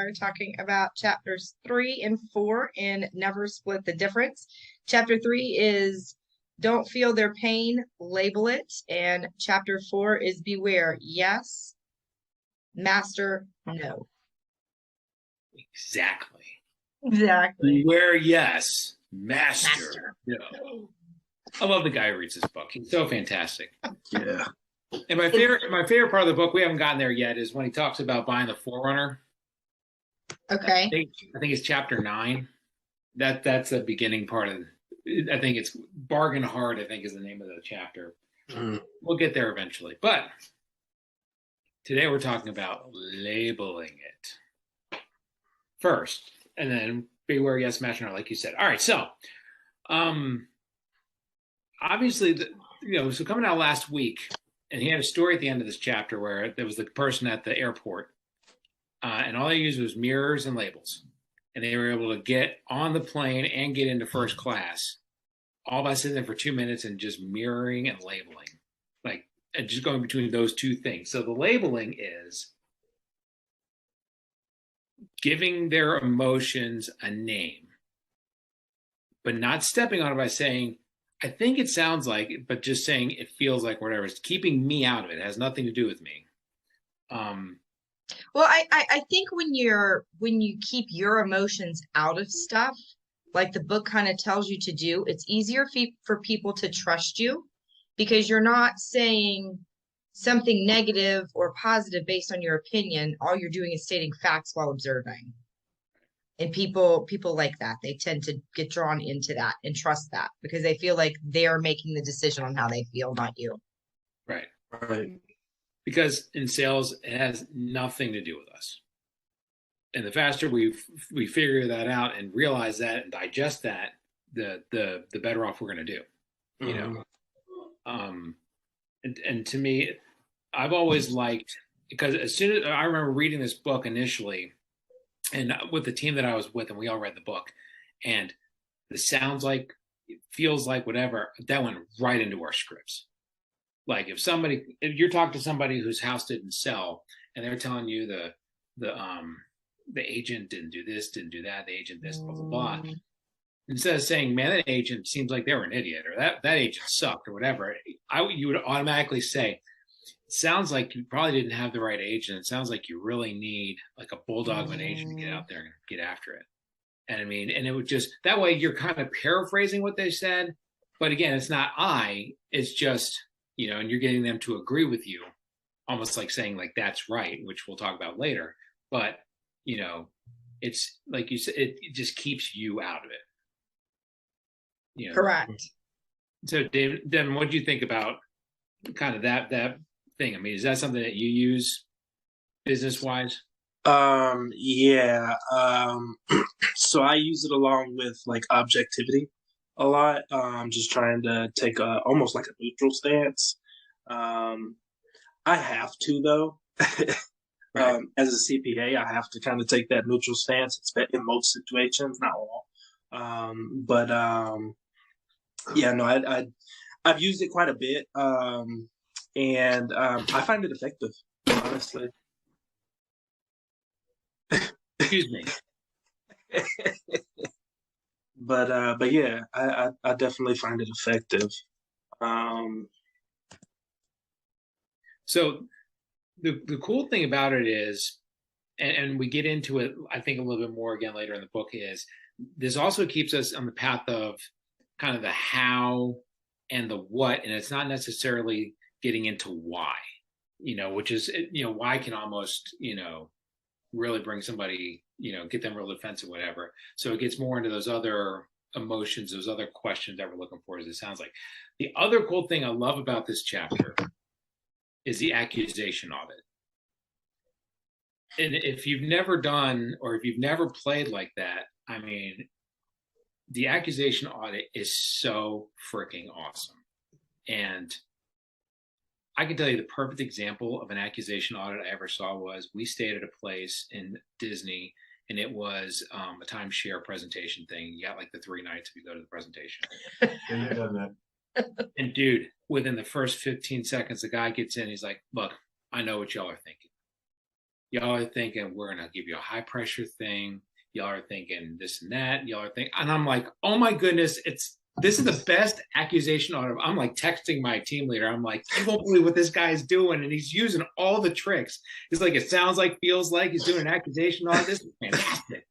are talking about chapters 3 and 4 in Never Split the Difference. Chapter 3 is Don't Feel Their Pain, Label It. And chapter 4 is Beware, Yes, Master, No. Exactly. Exactly. Beware, yes, master. Master. No. I love the guy who reads this book. He's so fantastic. Yeah. And my favorite part of the book, we haven't gotten there yet, is when he talks about buying the Forerunner. Okay. I think it's chapter 9. That's the beginning part of. I think it's Bargain Hard. I think is the name of the chapter. We'll get there eventually, but today we're talking about labeling it first, and then beware, yes, master, no, like you said. All right, so obviously, so coming out last week, and he had a story at the end of this chapter where there was the person at the airport, and all they used was mirrors and labels, and they were able to get on the plane and get into first class, all by sitting there for 2 minutes and just mirroring and labeling, like and just going between those two things. So the labeling is giving their emotions a name, but not stepping on it by saying, I think it sounds like, but just saying it feels like whatever. It's keeping me out of it. It has nothing to do with me. Well, I think when you keep your emotions out of stuff, like the book kind of tells you to do, it's easier for people to trust you because you're not saying something negative or positive based on your opinion. All you're doing is stating facts while observing. And people like that, they tend to get drawn into that and trust that because they feel like they're making the decision on how they feel, not you. Right. Right. Because in sales, it has nothing to do with us. And the faster we figure that out and realize that and digest that, the better off we're going to do. You know. And to me, I've always liked, because as soon as I remember reading this book initially, and with the team that I was with, and we all read the book, and it sounds like, it feels like, whatever, that went right into our scripts. Like if you're talking to somebody whose house didn't sell, and they're telling you the agent didn't do this, didn't do that, the agent this, blah blah blah. Instead of saying, man, that agent seems like they were an idiot, or that agent sucked, or whatever, you would automatically say, it sounds like you probably didn't have the right agent. It sounds like you really need like a bulldog of an agent to get out there and get after it. And I mean, and it would just, that way you're kind of paraphrasing what they said. But again, it's not it's just, and you're getting them to agree with you, almost like saying like, that's right, which we'll talk about later. But, it's like you said, it just keeps you out of it. Correct. So Devin, what do you think about kind of that thing? I mean, is that something that you use business wise? Yeah. So I use it along with like objectivity a lot. Just trying to take almost like a neutral stance. I have to though. Right. As a CPA, I have to kind of take that neutral stance in most situations, not all. Yeah, no, I've used it quite a bit. And I find it effective, honestly. Excuse me. But yeah, I definitely find it effective. So the cool thing about it is, and we get into it, I think, a little bit more again later in the book, is this also keeps us on the path of kind of the how and the what, and it's not necessarily getting into why, which is, why can almost, really bring somebody, get them real defensive, whatever. So it gets more into those other emotions, those other questions that we're looking for, as it sounds like. The other cool thing I love about this chapter is the accusation audit. And if you've never done, or if you've never played like that, I mean, the accusation audit is so freaking awesome. And I can tell you the perfect example of an accusation audit I ever saw was, we stayed at a place in Disney, and it was a timeshare presentation thing. You got like the 3 nights if you go to the presentation. I've done that. And dude, within the first 15 seconds, the guy gets in, he's like, look, I know what y'all are thinking. Y'all are thinking we're gonna give you a high pressure thing. Y'all are thinking this and that. Y'all are thinking, and I'm like, oh my goodness, this is the best accusation audit. I'm like texting my team leader. I'm like, you won't believe what this guy's doing, and he's using all the tricks. It's like it sounds like, feels like he's doing an accusation audit. This is fantastic.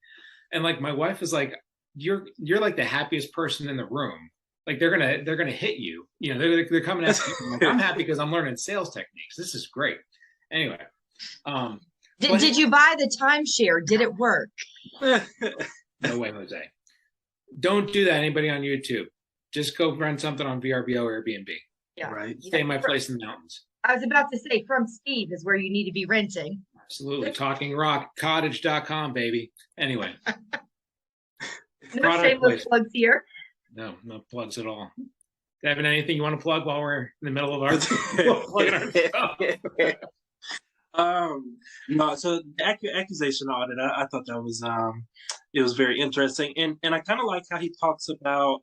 And like my wife is like, you're like the happiest person in the room. Like they're gonna hit you. You know, they're coming at you. I'm like, I'm happy because I'm learning sales techniques. This is great. Anyway. Did you buy the timeshare? Did it work? No way, Jose. Don't do that. Anybody on YouTube? Just go run something on VRBO or Airbnb. Yeah. Right. Stay in my place in the mountains. I was about to say, from Steve is where you need to be renting. Absolutely. Talking Rock, cottage.com, baby. Anyway. No shameless plugs here. No plugs at all. Devin, anything you want to plug while we're in the middle of our plugging our stuff? No, so the accusation audit, I thought that was it was very interesting, and I kind of like how he talks about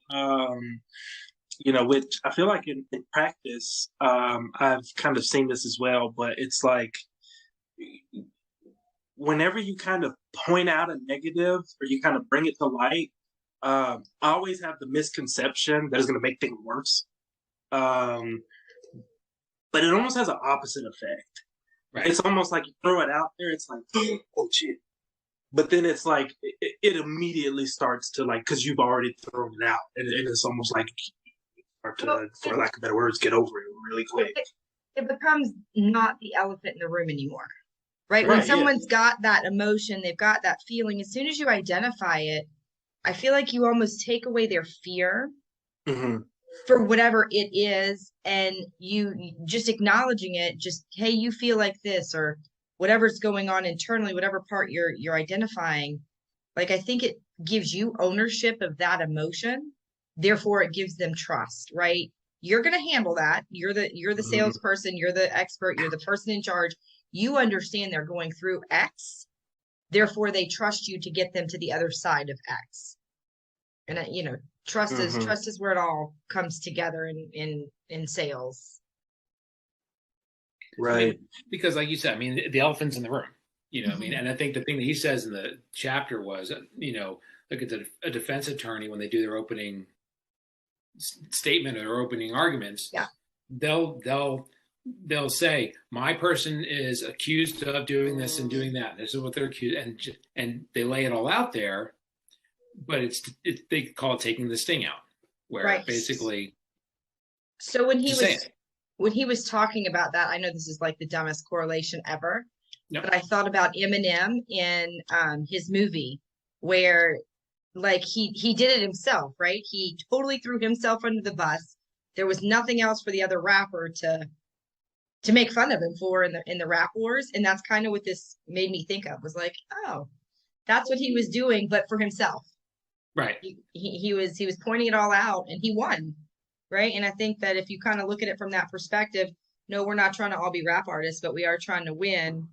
which I feel like in practice I've kind of seen this as well, but it's like whenever you kind of point out a negative or you kind of bring it to light, I always have the misconception that it's going to make things worse, but it almost has an opposite effect. Right. It's almost like you throw it out there, it's like, oh shit. But then it's like, it immediately starts to like, because you've already thrown it out. And it's almost like, for lack of better words, get over it really quick. It becomes not the elephant in the room anymore, right? When someone's got that emotion, they've got that feeling, as soon as you identify it, I feel like you almost take away their fear. Mm-hmm. For whatever it is, and you just acknowledging it, just, hey, you feel like this, or whatever's going on internally, whatever part you're identifying, like I think it gives you ownership of that emotion, therefore it gives them trust, right? You're going to handle that. You're the salesperson, you're the expert, you're the person in charge. You understand they're going through X, therefore they trust you to get them to the other side of X. And trust is where it all comes together in sales. Right. I mean, because like you said, I mean, the elephant's in the room, I mean, and I think the thing that he says in the chapter was, look at a defense attorney, when they do their opening statement or opening arguments, they'll say, my person is accused of doing this and doing that. This is what they're accused, and they lay it all out there. But they call it taking the sting out, where basically. So when he was talking about that, I know this is like the dumbest correlation ever, but I thought about Eminem in his movie, where like he did it himself, right? He totally threw himself under the bus. There was nothing else for the other rapper to make fun of him for in the rap wars, and that's kind of what this made me think of. Was like, oh, that's what he was doing, but for himself. Right. He was pointing it all out, and he won, right? And I think that if you kind of look at it from that perspective, no, we're not trying to all be rap artists, but we are trying to win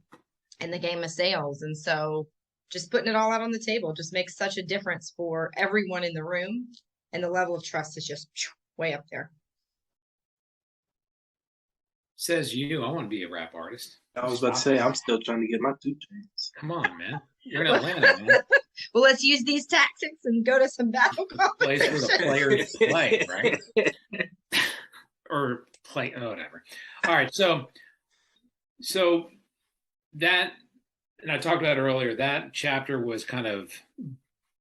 in the game of sales. And so just putting it all out on the table just makes such a difference for everyone in the room, and the level of trust is just way up there. Says you, I want to be a rap artist. I was about to say, I'm still trying to get my 2 chains. Come on, man. You're in Atlanta, man. Well, let's use these tactics and go to some battle Place where the players play, right? Or play, whatever. All right, so that, and I talked about it earlier, that chapter was kind of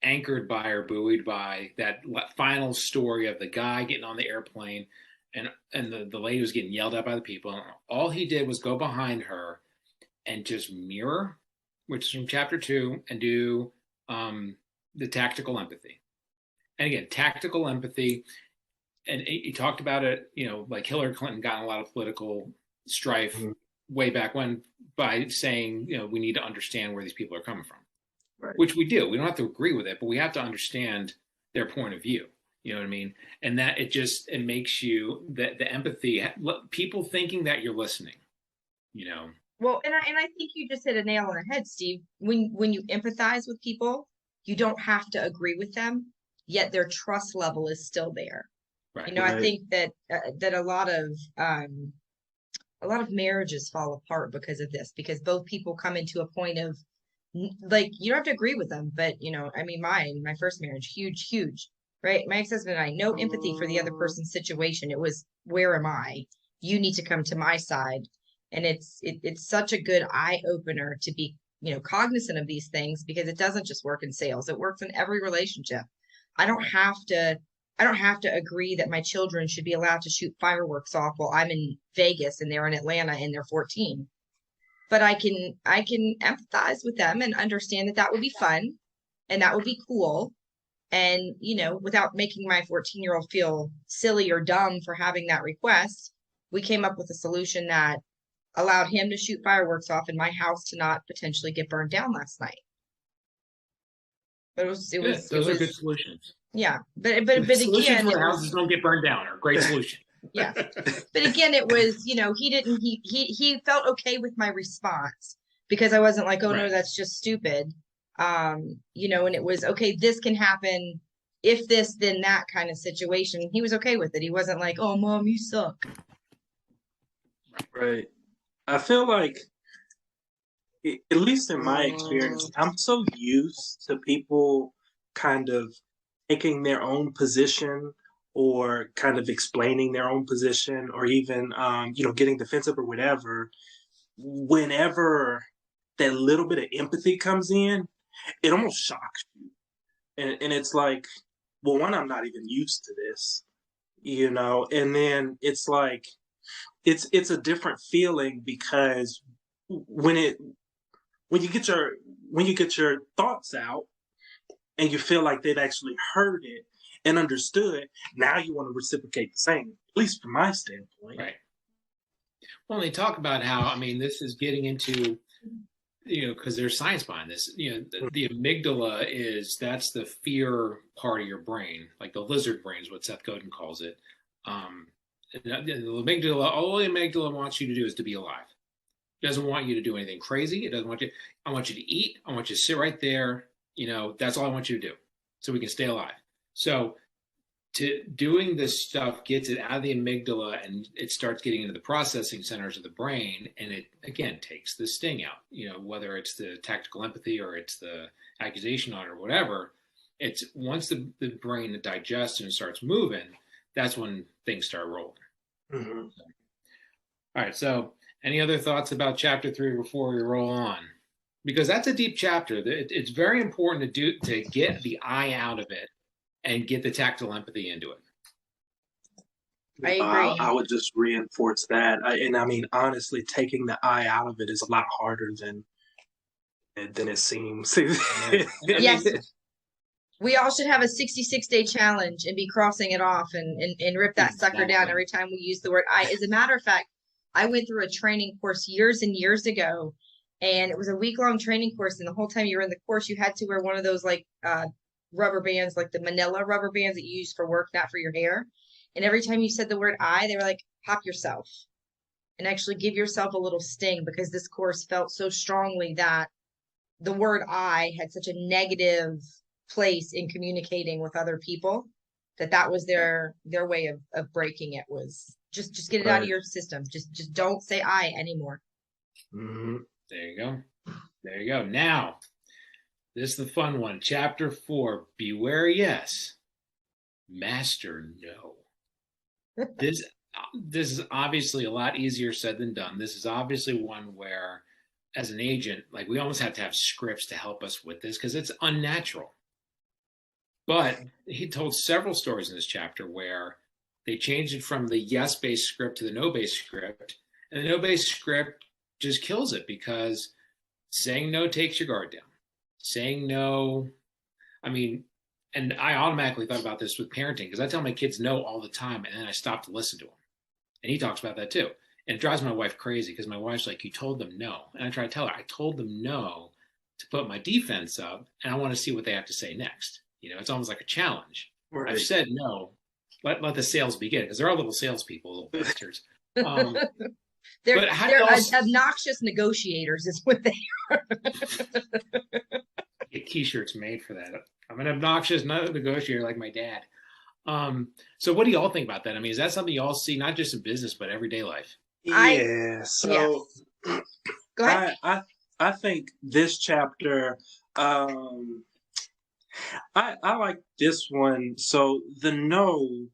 anchored by or buoyed by that final story of the guy getting on the airplane, and the lady was getting yelled at by the people. And all he did was go behind her and just mirror, which is from chapter 2, and do the tactical empathy. And again, tactical empathy. And he talked about it, like Hillary Clinton got in a lot of political strife way back when by saying, we need to understand where these people are coming from, right. Which we do. We don't have to agree with it, but we have to understand their point of view. You know what I mean? And that it makes you the empathy, people thinking that you're listening, Well, and I think you just hit a nail on the head, Steve. When you empathize with people, you don't have to agree with them, yet their trust level is still there. Right. I think that a lot of a lot of marriages fall apart because of this, because both people come into a point of like, you don't have to agree with them, but I mean, my first marriage, huge, right? My ex-husband and I, no empathy for the other person's situation. It was, where am I? You need to come to my side. And it's such a good eye opener to be, cognizant of these things, because it doesn't just work in sales. It works in every relationship. I don't have to agree that my children should be allowed to shoot fireworks off while I'm in Vegas and they're in Atlanta and they're 14. But I can empathize with them and understand that that would be fun and that would be cool. And, without making my 14-year-old feel silly or dumb for having that request, we came up with a solution that allowed him to shoot fireworks off and my house to not potentially get burned down last night. But those are good solutions. Yeah. But Solutions again, where houses don't get burned down are a great solution. Yeah. But again, it was, he felt okay with my response, because I wasn't like, oh no, that's just stupid. And it was, okay, this can happen if this, then that kind of situation. He was okay with it. He wasn't like, oh, Mom, you suck. Right. I feel like, at least in my experience, I'm so used to people kind of taking their own position or kind of explaining their own position, or even, getting defensive or whatever. Whenever that little bit of empathy comes in, it almost shocks you. And it's like, well, one, I'm not even used to this, and then it's like, it's a different feeling, because when you get your thoughts out and you feel like they've actually heard it and understood, now you want to reciprocate the same, at least from my standpoint. Right. Well, they talk about how, I mean, this is getting into, because there's science behind this. The amygdala that's the fear part of your brain, like the lizard brain is what Seth Godin calls it. The amygdala, all the amygdala wants you to do is to be alive. It doesn't want you to do anything crazy. It doesn't want you. I want you to eat. I want you to sit right there. That's all I want you to do, so we can stay alive. So, doing this stuff gets it out of the amygdala, and it starts getting into the processing centers of the brain, and it again takes the sting out. Whether it's the tactical empathy or it's the accusation on it or whatever. It's once the brain digests and starts moving, that's when things start rolling. Mm-hmm. All right. So, any other thoughts about chapter 3 before we roll on? Because that's a deep chapter. It's very important to get the I out of it and get the tactile empathy into it. I agree. I would just reinforce that. I mean, honestly, taking the I out of it is a lot harder than it seems. Yes. We all should have a 66-day challenge and be crossing it off and rip that sucker down every time we use the word I. As a matter of fact, I went through a training course years and years ago, and it was a week-long training course. And the whole time you were in the course, you had to wear one of those rubber bands, like the manila rubber bands that you use for work, not for your hair. And every time you said the word I, they were like, pop yourself and actually give yourself a little sting, because this course felt so strongly that the word I had such a negative place in communicating with other people, that was their way of breaking it, was just get it out of your system. Just don't say I anymore. Mm-hmm. There you go. Now, this is the fun one. Chapter 4, beware yes, master no. This is obviously a lot easier said than done. This is obviously one where, as an agent, like, we almost have to have scripts to help us with this, because it's unnatural. But he told several stories in this chapter where they changed it from the yes-based script to the no-based script, and the no-based script just kills it, because saying no takes your guard down. Saying no, I mean, and I automatically thought about this with parenting, because I tell my kids no all the time, and then I stop to listen to them. And he talks about that too. And it drives my wife crazy, because my wife's like, you told them no. And I try to tell her, I told them no to put my defense up, and I want to see what they have to say next. It's almost like a challenge. Right. I've said no. Let the sales begin, because there are little salespeople, little bastards. They're obnoxious negotiators, is what they are. Get t-shirts made for that. I'm an obnoxious negotiator like my dad. So what do you all think about that? I mean, is that something you all see, not just in business, but everyday life? Yeah. So Go ahead. I think this chapter, I like this one. So the no,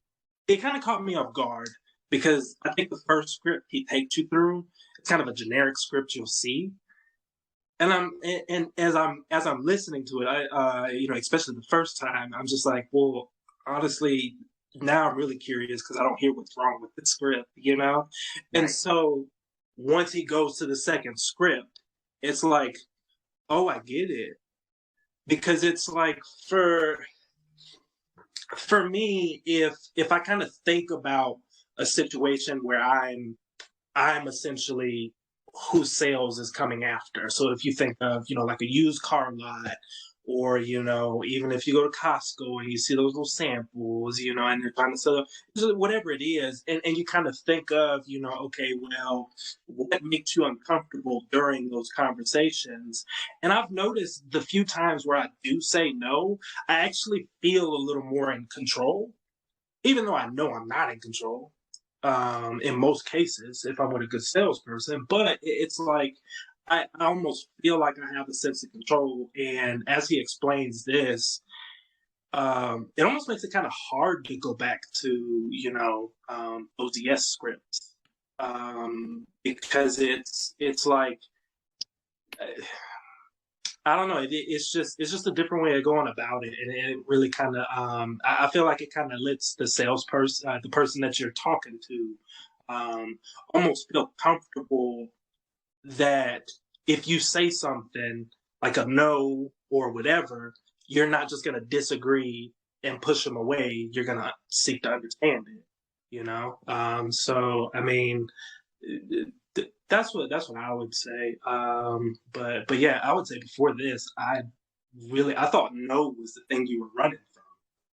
it kind of caught me off guard because I think the first script he takes you through, it's kind of a generic script you'll see. And as I'm listening to it, especially the first time, I'm just like, well, honestly, now I'm really curious because I don't hear what's wrong with the script. And Right. so once he goes to the second script, it's like, oh, I get it, because it's like for me, if I kind of think about a situation where I'm essentially who sales is coming after. So if you think of, like a used car lot, or, even if you go to Costco and you see those little samples, and they're trying to sell whatever it is, and you kind of think of, okay, well, what makes you uncomfortable during those conversations? And I've noticed the few times where I do say no, I actually feel a little more in control, even though I know I'm not in control in most cases if I'm with a good salesperson. But it's like I almost feel like I have a sense of control. And as he explains this, it almost makes it kind of hard to go back to those yes scripts, because it's like. I don't know. It's just a different way of going about it, and it really kind of I feel like it kind of lets the salesperson, the person that you're talking to, almost feel comfortable that if you say something like a no or whatever, you're not just gonna disagree and push them away. You're gonna seek to understand it. So I mean, that's what I would say. But yeah, I would say before this, I thought no was the thing you were running from,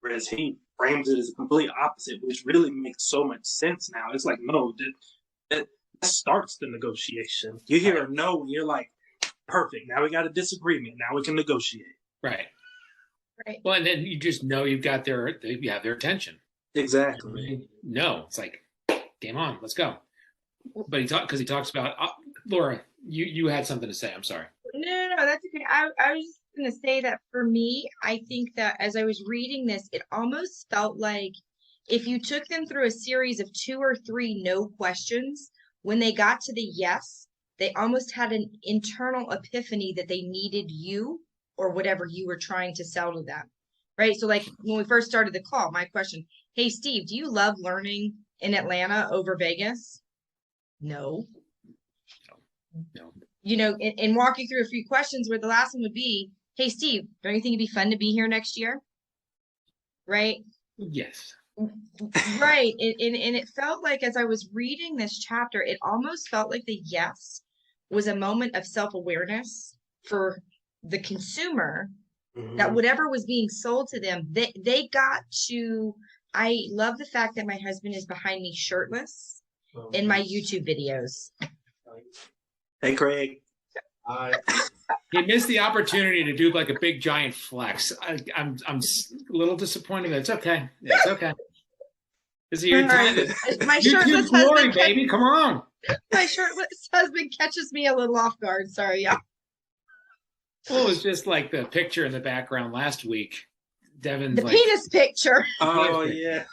whereas he frames it as a complete opposite, which really makes so much sense now. It's like no, that starts the negotiation. You hear a no, and you're like, perfect. Now we got a disagreement. Now we can negotiate. Right. Right. Well, and then you just know you have their attention. Exactly. No, it's like, game on, let's go. But he talks about Laura. You had something to say. I'm sorry. No, that's okay. I was just gonna say that for me, I think that as I was reading this, it almost felt like if you took them through a series of 2 or 3 no questions, when they got to the yes, they almost had an internal epiphany that they needed you or whatever you were trying to sell to them. Right. So like when we first started the call, my question, hey Steve, do you love learning in Atlanta over Vegas? No. And walk you through a few questions where the last one would be, hey, Steve, don't you think it'd be fun to be here next year? Right? Yes. Right. And it felt like as I was reading this chapter, it almost felt like the yes was a moment of self-awareness for the consumer, that whatever was being sold to them, they got to. I love the fact that my husband is behind me shirtless in my YouTube videos. Hey, Craig. He missed the opportunity to do like a big giant flex. I'm a little disappointed. It's okay. It's okay. This is your time. My shirtless glory, husband, baby. Come on. My shirtless husband catches me a little off guard. Sorry, yeah. Well, it was just like the picture in the background last week. Devin's the penis picture. Oh yeah.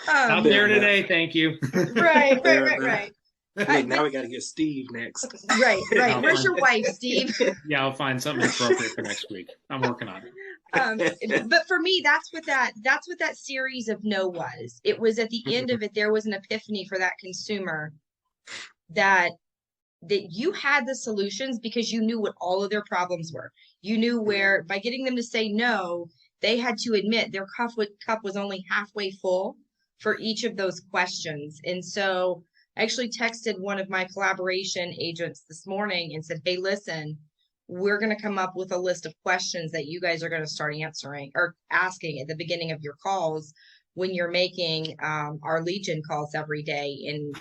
Out there today, thank you. Right. Wait, now we got to get Steve next. Right. Where's your wife, Steve? Yeah, I'll find something appropriate for next week. I'm working on it. But for me, that's what that series of no was. It was at the end of it, there was an epiphany for that consumer that you had the solutions because you knew what all of their problems were. You knew where, by getting them to say no, they had to admit their cup was only halfway full for each of those questions. And so I actually texted one of my collaboration agents this morning and said, hey, listen, we're going to come up with a list of questions that you guys are going to start answering or asking at the beginning of your calls when you're making our lead gen calls every day. And,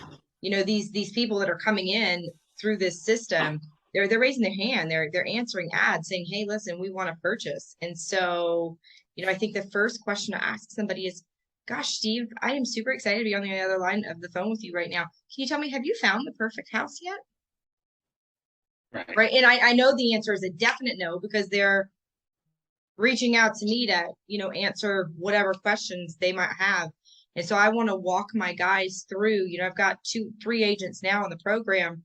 these people that are coming in through this system, they're raising their hand. They're answering ads saying, hey, listen, we want to purchase. And so, I think the first question to ask somebody is, Gosh, Steve, I am super excited to be on the other line of the phone with you right now. Can you tell me, have you found the perfect house yet? Right. Right. And I know the answer is a definite no, because they're reaching out to me to, answer whatever questions they might have. And so I want to walk my guys through, I've got 3 agents now in the program,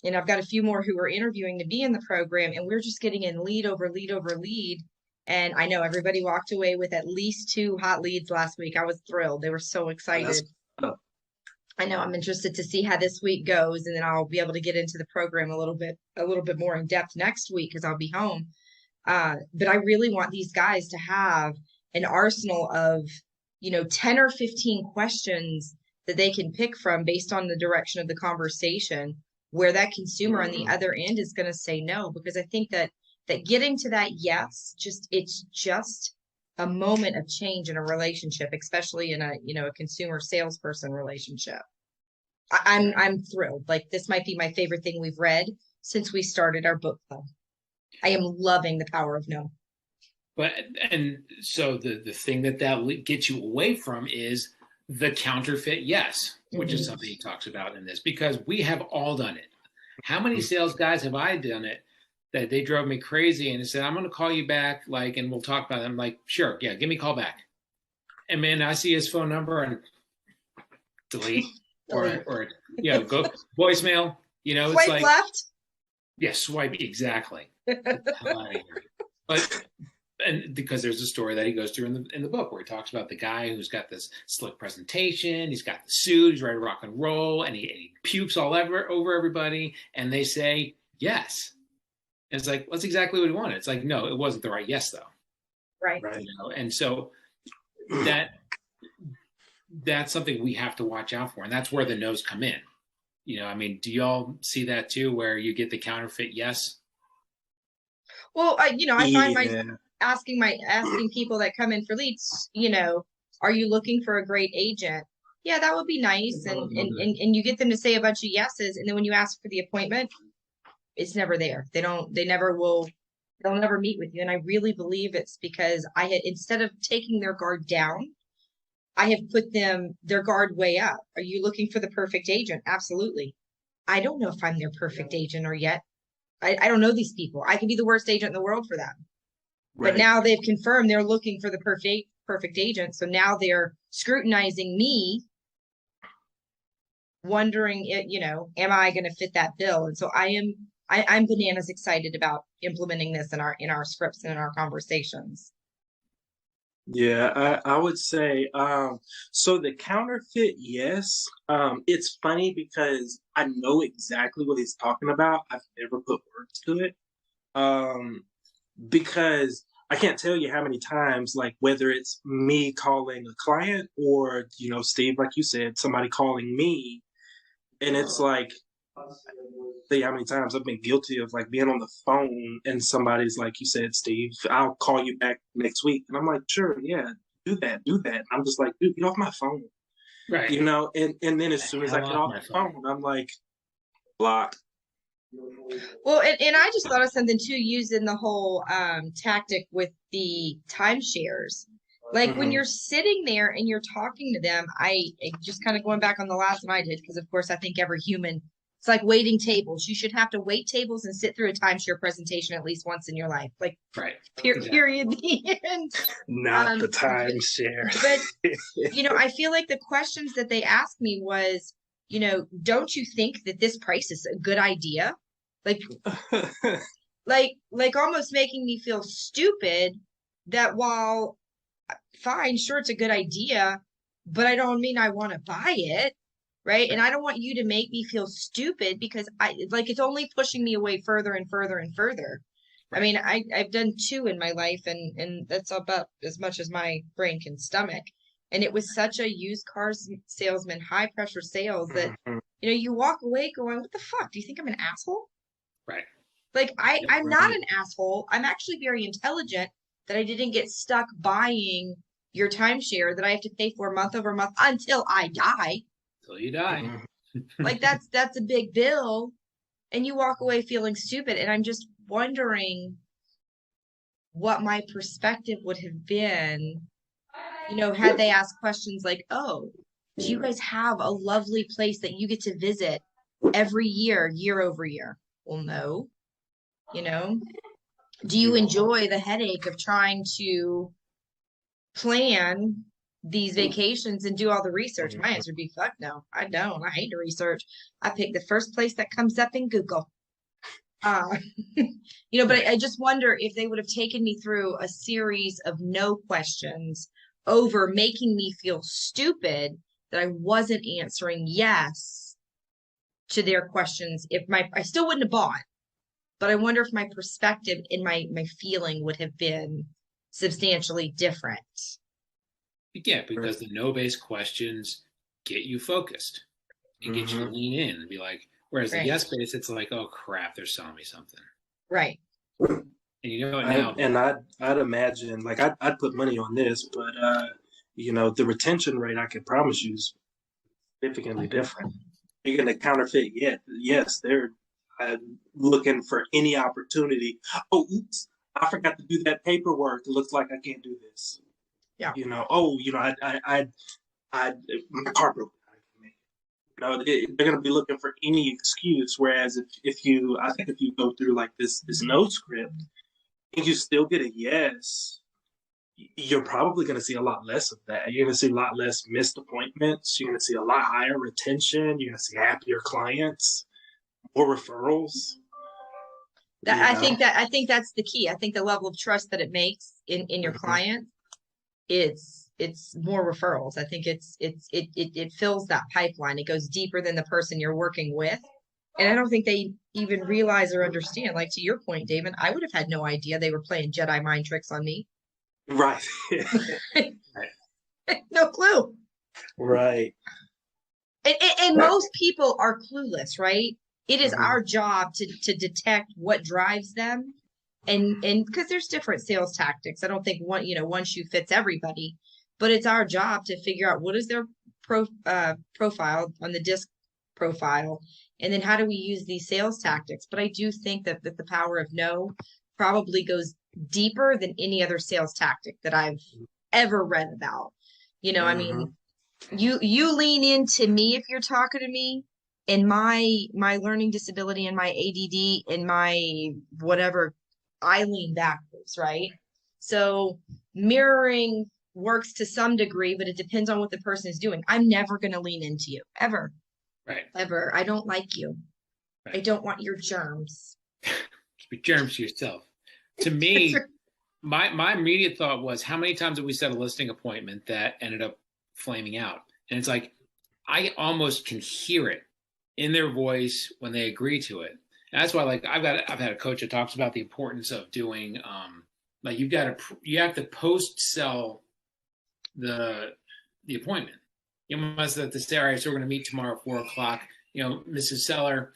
and I've got a few more who are interviewing to be in the program, and we're just getting in lead over lead over lead. And I know everybody walked away with at least 2 hot leads last week. I was thrilled. They were so excited. I know I'm interested to see how this week goes, and then I'll be able to get into the program a little bit more in depth next week because I'll be home. But I really want these guys to have an arsenal of, 10 or 15 questions that they can pick from based on the direction of the conversation, where that consumer on the other end is going to say no. Because I think that getting to that yes, it's just a moment of change in a relationship, especially in a consumer salesperson relationship. I'm thrilled. Like, this might be my favorite thing we've read since we started our book club. I am loving The Power of No. And so the thing that gets you away from is the counterfeit yes, which is something he talks about in this, because we have all done it. How many sales guys have I done it that they drove me crazy and they said, I'm going to call you back, and we'll talk about it. I'm like, sure, yeah, give me a call back. And man, I see his phone number and delete or go voicemail. It's Swipe like left. Yeah, swipe exactly. But because there's a story that he goes through in the book where he talks about the guy who's got this slick presentation, he's got the suit, he's ready to rock and roll, and he pukes all over everybody, and they say yes. And it's like, that's exactly what he wanted. It's like, no, it wasn't the right yes though. Right. And so that's something we have to watch out for, and that's where the no's come in. Do y'all see that too, where you get the counterfeit yes? Well, I find asking people that come in for leads, are you looking for a great agent? Yeah, that would be nice. And you get them to say a bunch of yeses. And then when you ask for the appointment, it's never there. They'll never meet with you. And I really believe it's because instead of taking their guard down, I have put their guard way up. Are you looking for the perfect agent? Absolutely. I don't know if I'm their perfect agent or yet. I don't know these people. I could be the worst agent in the world for them. Right. But now they've confirmed they're looking for the perfect agent. So now they're scrutinizing me, wondering, am I going to fit that bill? And so I'm bananas excited about implementing this in our scripts and in our conversations. Yeah, I would say, so the counterfeit, yes. It's funny because I know exactly what he's talking about. I've never put words to it. Because I can't tell you how many times, like, whether it's me calling a client or, Steve, like you said, somebody calling me, and it's like, see how many times I've been guilty of like being on the phone and somebody's like, you said, Steve, I'll call you back next week. And I'm like, sure, yeah, do that. And I'm just like, dude, get off my phone. Right. And then as soon as I get off the phone, I'm like, block. Well, and I just thought of something too, using the whole tactic with the timeshares. Like when you're sitting there and you're talking to them, I just kind of going back on the last one I did, because of course I think every human, it's like waiting tables. You should have to wait tables and sit through a timeshare presentation at least once in your life. Like, right. Period. The end. Not the timeshare. But, I feel like the questions that they asked me was, don't you think that this price is a good idea? Like almost making me feel stupid that while fine, sure, it's a good idea, but I don't mean I want to buy it. Right. And I don't want you to make me feel stupid because it's only pushing me away further and further and further. Right. I mean, I've done 2 in my life and that's about as much as my brain can stomach. And it was such a used car salesman, high pressure sales that, you walk away going, what the fuck? Do you think I'm an asshole? Right. Like I'm not an asshole. I'm actually very intelligent that I didn't get stuck buying your timeshare that I have to pay for month over month until I die. Till you die. Like that's a big bill, and you walk away feeling stupid. And I'm just wondering what my perspective would have been, had they asked questions like, oh, do you guys have a lovely place that you get to visit every year, year over year? Well, no. Do you enjoy the headache of trying to plan these vacations and do all the research? My answer would be fuck no. I don't. I hate to research. I pick the first place that comes up in Google. But I just wonder if they would have taken me through a series of no questions over making me feel stupid that I wasn't answering yes to their questions. I still wouldn't have bought, but I wonder if my perspective and my feeling would have been substantially different. Yeah, because the no-based questions get you focused and get you to lean in and be like, whereas the yes-based, it's like, oh crap, they're selling me something. Right. And now. And I'd imagine, like, I'd put money on this, but the retention rate, I can promise you, is significantly different. You're going to counterfeit, yes, they're looking for any opportunity. Oh, oops, I forgot to do that paperwork. It looks like I can't do this. Yeah. I my car broke. They're going to be looking for any excuse. Whereas if you go through like this no script, and you still get a yes, you're probably going to see a lot less of that. You're going to see a lot less missed appointments. You're going to see a lot higher retention. You're going to see happier clients, more referrals. I think that's the key. I think the level of trust that it makes in your client, it's more referrals. I think it fills that pipeline. It goes deeper than the person you're working with. And I don't think they even realize or understand. Like, to your point, David, I would have had no idea they were playing Jedi mind tricks on me. Right. No clue. Right. And most people are clueless, right? It is our job to detect what drives them. And because there's different sales tactics. I don't think one shoe fits everybody, but it's our job to figure out what is their profile on the disc profile. And then how do we use these sales tactics? But I do think that the power of no probably goes deeper than any other sales tactic that I've ever read about. I mean, you lean into me if you're talking to me, and my learning disability and my ADD and my whatever, I lean backwards, right? So mirroring works to some degree, but it depends on what the person is doing. I'm never going to lean into you, ever. Right. Ever. I don't like you. Right. I don't want your germs. Keep your germs to yourself. To me, my immediate thought was, how many times have we set a listing appointment that ended up flaming out? And it's like, I almost can hear it in their voice when they agree to it. And that's why, like, I've had a coach that talks about the importance of doing, like, you have to post sell the appointment. You must have to say, all right, so we're going to meet tomorrow at 4:00. Mrs. Seller,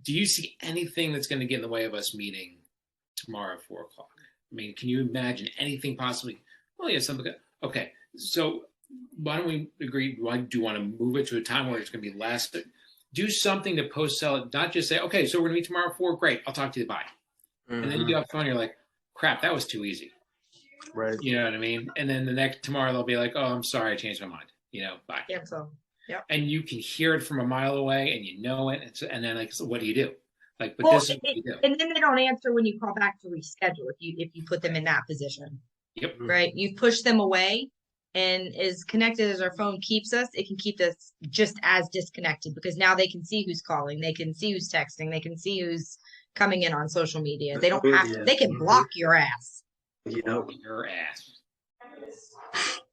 do you see anything that's going to get in the way of us meeting tomorrow at 4:00? I mean, can you imagine anything possibly? Well, yeah, something. Okay, so why don't we agree? Why do you want to move it to a time where it's going to be less? Do something to post sell it, not just say, okay, so we're going to meet tomorrow at 4:00. Great, I'll talk to you. Bye. And then you get off the phone, you're like, crap, that was too easy. Right. You know what I mean? And then the next tomorrow they'll be like, oh, I'm sorry, I changed my mind. Bye. Yeah. So, yeah. And you can hear it from a mile away, and you know it. And then, like, so what do you do? Like, but well, this is what you do. And then they don't answer when you call back to reschedule. If you put them in that position. Yep. Right. You've pushed them away, and as connected as our phone keeps us, it can keep us just as disconnected, because now they can see who's calling, they can see who's texting, they can see who's coming in on social media. They don't have to. They can block your ass. Your ass.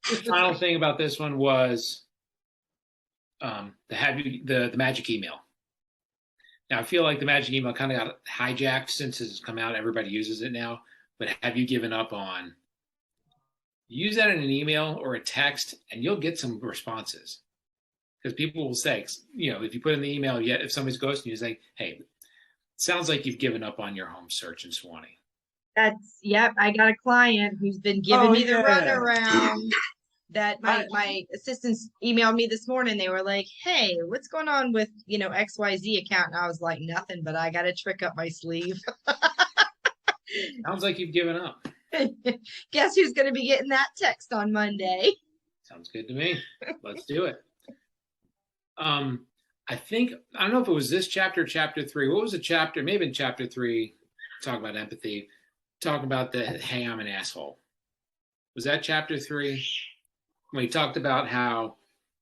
The final thing about this one was the magic email. Now, I feel like the magic email kind of got hijacked since it's come out. Everybody uses it now. But have you given up on use that in an email or a text, and you'll get some responses? Because people will say, if you put in the email, if somebody's ghosting you, say, hey, sounds like you've given up on your home search in Swanee. I got a client who's been giving me the runaround. That my assistants emailed me this morning. They were like, hey, what's going on with, XYZ account? And I was like, nothing, but I got a trick up my sleeve. Sounds like you've given up. Guess who's going to be getting that text on Monday? Sounds good to me. Let's do it. I think, I don't know if it was this chapter, chapter 3. What was the chapter? Maybe in chapter 3, talk about empathy, talk about the, hey, I'm an asshole. Was that chapter 3? When he talked about how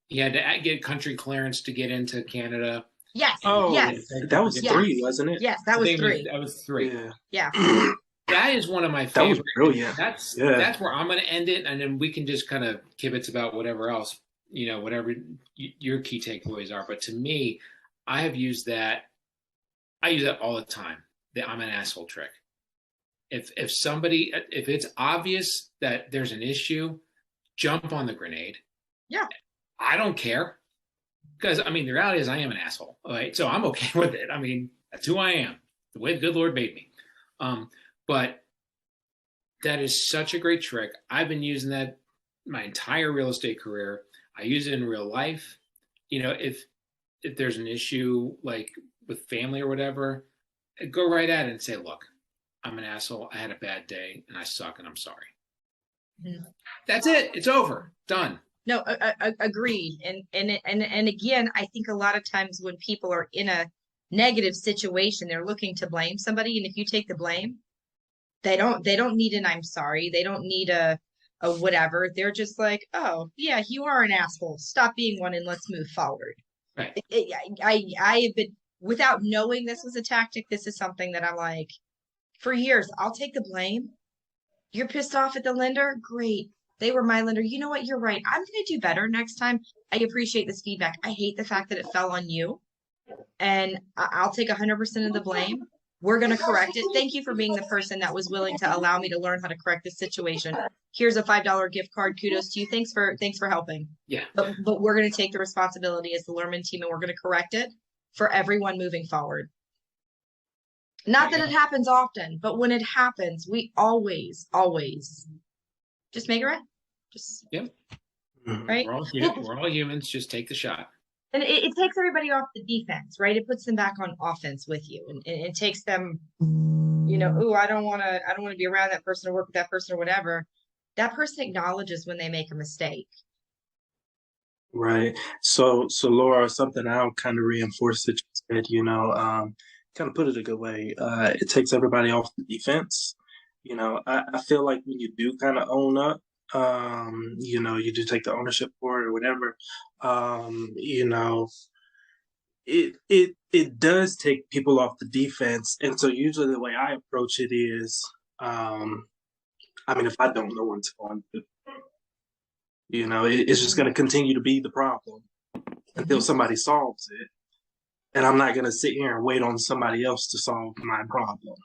he had to get country clearance to get into Canada. Yes. Oh, yes. that was 3, wasn't it? Yes, that was 3. That was 3. Yeah. That is one of my That favorites. was brilliant. That's where I'm going to end it, and then we can just kind of kibitz about whatever else, whatever your key takeaways are. But to me, I use that all the time. The I'm an asshole trick. If it's obvious that there's an issue, jump on the grenade. Yeah. I don't care. Because, the reality is I am an asshole. All right. So I'm okay with it. That's who I am. The way the good Lord made me. But that is such a great trick. I've been using that my entire real estate career. I use it in real life. If there's an issue like with family or whatever, go right at it and say, look, I'm an asshole. I had a bad day and I suck and I'm sorry. Mm-hmm. That's it. It's over. Done. No, agreed. And again, I think a lot of times when people are in a negative situation, they're looking to blame somebody. And if you take the blame, they don't need an I'm sorry. They don't need a whatever. They're just like, oh yeah, you are an asshole. Stop being one and let's move forward. Right. I have been, without knowing this was a tactic, this is something that I'm like, for years, I'll take the blame. You're pissed off at the lender? Great. They were my lender. You know what? You're right. I'm going to do better next time. I appreciate this feedback. I hate the fact that it fell on you. And I'll take 100% of the blame. We're going to correct it. Thank you for being the person that was willing to allow me to learn how to correct this situation. Here's a $5 gift card. Kudos to you. Thanks for helping. Yeah. But we're going to take the responsibility as the Lerman team, and we're going to correct it for everyone moving forward. Not that it happens often, but when it happens, we always just make it right. Right. We're all humans. Just take the shot. And it takes everybody off the defense, right? It puts them back on offense with you, and it takes them, ooh, I don't want to be around that person or work with that person or whatever. That person acknowledges when they make a mistake. Right. So Laura, something I'll kind of reinforce that you said, kind of put it a good way. It takes everybody off the defense. I feel like when you do kind of own up, you do take the ownership for it or whatever, it does take people off the defense. And so usually the way I approach it is, if I don't know what's going to, it's just going to continue to be the problem until somebody solves it. And I'm not going to sit here and wait on somebody else to solve my problem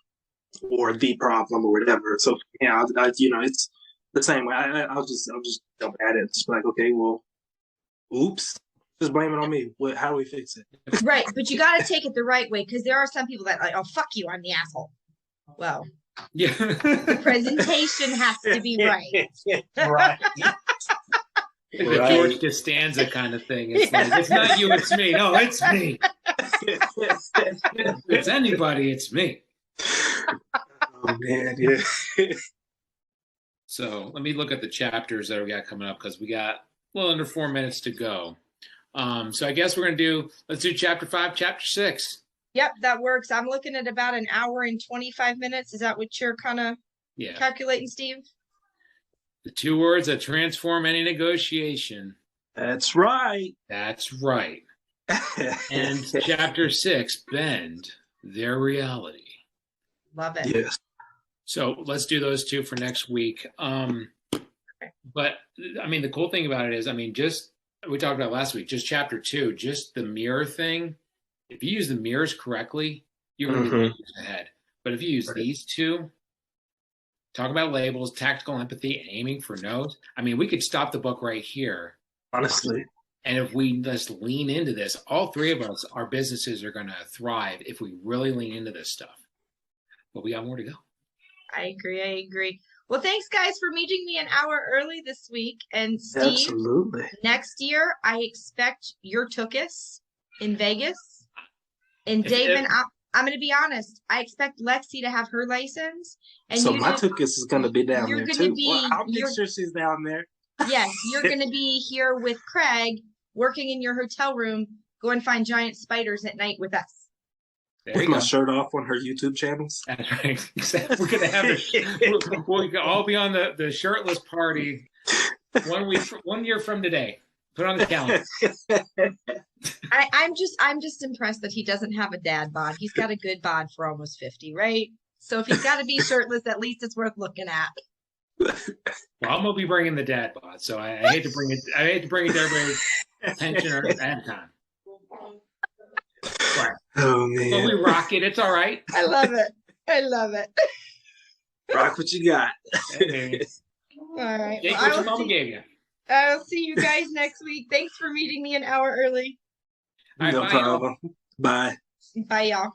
or the problem or whatever. So, it's the same way. I'll just jump at it. Just be like, okay, well, oops, just blame it on me. How do we fix it? Right, but you got to take it the right way, because there are some people that like, oh, fuck you, I'm the asshole. Well, yeah, the presentation has to be right. Right. It's a George Costanza kind of thing. It's like, it's not you, it's me. No, it's me. If it's anybody, it's me. Oh man, yeah. So let me look at the chapters that we got coming up, because we got a little under 4 minutes to go. So I guess let's do chapter 5, chapter 6. Yep, that works. I'm looking at about an hour and 25 minutes. Is that what you're kind of calculating, Steve? The 2 words that transform any negotiation. That's right. That's right. And chapter 6, bend their reality. Love it. Yes. So let's do those 2 for next week. But the cool thing about it is, just we talked about last week, just chapter 2, just the mirror thing. If you use the mirrors correctly, you're going to be ahead. But if you use these 2, talk about labels, tactical empathy, and aiming for no's. We could stop the book right here. Honestly. And if we just lean into this, all 3 of us, our businesses are going to thrive if we really lean into this stuff. But we got more to go. I agree. Well, thanks, guys, for meeting me an hour early this week. And Steve, absolutely. Next year, I expect your Tookus in Vegas. And Dave and I'm going to be honest. I expect Lexi to have her license. And So you my don't- tickets is going to be down you're there gonna too. be- Well, I'll make you're- sure she's down there. Yes, you're going to be here with Craig, working in your hotel room, go and find giant spiders at night with us. There With you my go. shirt off on her YouTube channels. That's right. We're gonna have we can all be on the shirtless party 1 year from today. Put it on the calendar. I'm just impressed that he doesn't have a dad bod. He's got a good bod for almost 50, right? So if he's got to be shirtless, at least it's worth looking at. Well, I'm gonna be bringing the dad bod, so I hate to bring it. I hate to bring it to everybody's attention or time. Right. Oh But man. we rock it. It's all right. I love it. I love it. Rock what you got. Hey, All right. take Well, what your mama gave you. I'll see you guys next week. Thanks for meeting me an hour early. All right, No bye, y'all. problem. Bye. Bye, y'all.